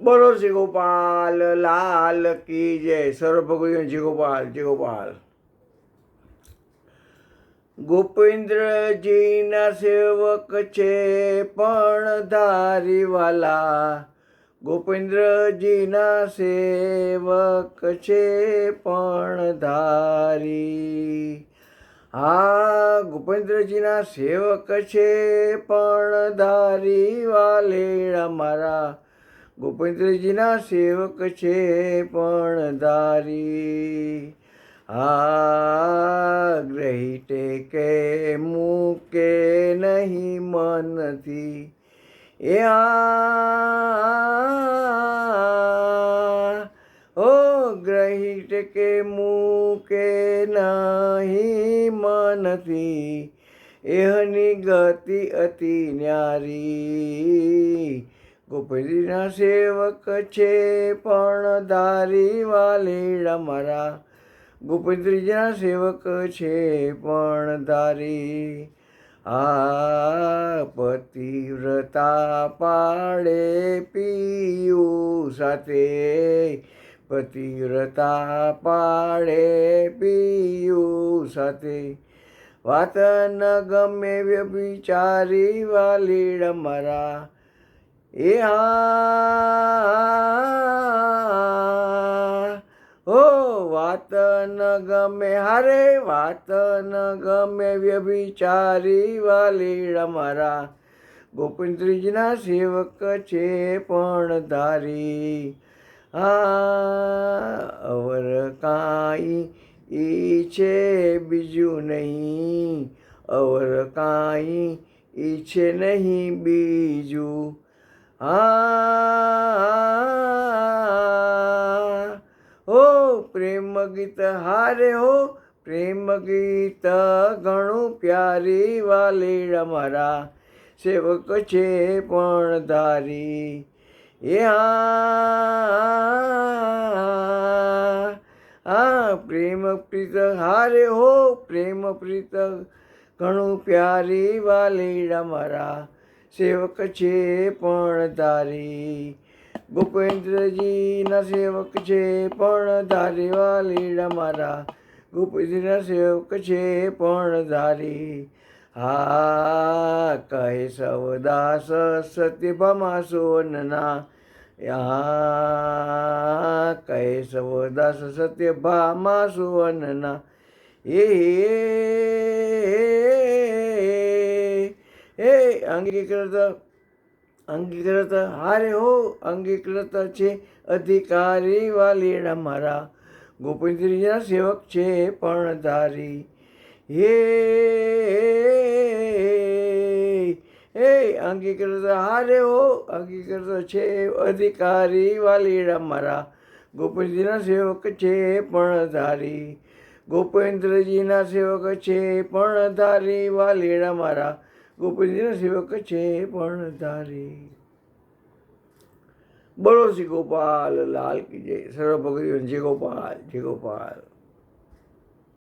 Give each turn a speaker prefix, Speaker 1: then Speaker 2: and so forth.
Speaker 1: બોલો શ્રી ગોપાલ લાલ કી જય. સર્વ ભગવતીઓ જય ગોપાલ જય ગોપાલ. ગોપેન્દ્રજીના સેવક છે પણ ધારીવાલા. ગોપેન્દ્રજીના સેવક છે પણ ધારી. હા, ગોપેન્દ્રજીના સેવક છે પણ ધારી વાલેડા મારા. ગોપેન્દ્રજીના સેવક છે પણ ધારી. આ ગ્રહી કે મૂકે નહીં મનથી. એ ઓ ગ્રહી કે મૂકે નહીં મનથી. એહની ગતિ અતિ ન્યારી. ગોપેન્દ્રજીના સેવક છે પણ ધારી વાલેડા મારા. ગોપેન્દ્રજીના સેવક છે પણ ધારી. આ પતિવ્રતા પાડે પિયું સાથે. પતિવ્રતા પાડે પિયું સાથે. વાત ન ગમે વ્યભિચારી વાલીડા મારા. એ ઓ વાત ન ગમે હારે વાત ન ગમે વ્યભિચારી વાલીડા મારા. ગોપેન્દ્રજીના સેવક છે પણ ધારી. અવર કાંઈ ઈચ્છે બીજું નહીં. અવર કાંઈ ઈચ્છે નહીં બીજું. ઓ પ્રેમ ગીત હારે હો પ્રેમ ગીત ઘણું પ્યારી વાલીડા મારા. સેવક છે પણ ધારી. એ પ્રેમ પ્રીત હારે હો પ્રેમ પ્રીત ઘણું પ્યારી વાલીડા મારા. સેવક છે પણ ધારી. ગોપેન્દ્રજીના સેવક છે પણ ધારી વાલીડા મારા. ગોપેન્દ્રજીના સેવક છે પણ ધારી. હા કહે સવદાસ સત્યભામા સોનના. કહે સવદાસ સત્યભામા સુવનના. એ અંગીકૃત હારે હો અંગીકૃત છે અધિકારી વાલીડા મારા. ગોપેન્દ્રજીના સેવક છે પણ ધારી. હે અંગીકૃત હારે હો અંગીકૃત છે અધિકારી વાલીડા મારા. ગોપેન્દ્રજીના સેવક છે પણ ધારી. ગોપેન્દ્રજીના સેવક છે પણ ધારી વાલીડા મારા. ગોપેન્દ્રજીના સેવક છે પણ ધારી. બોલો શ્રી ગોપાલ લાલ કી જય. સર્વ ભગવતીઓ જય ગોપાલ જય ગોપાલ.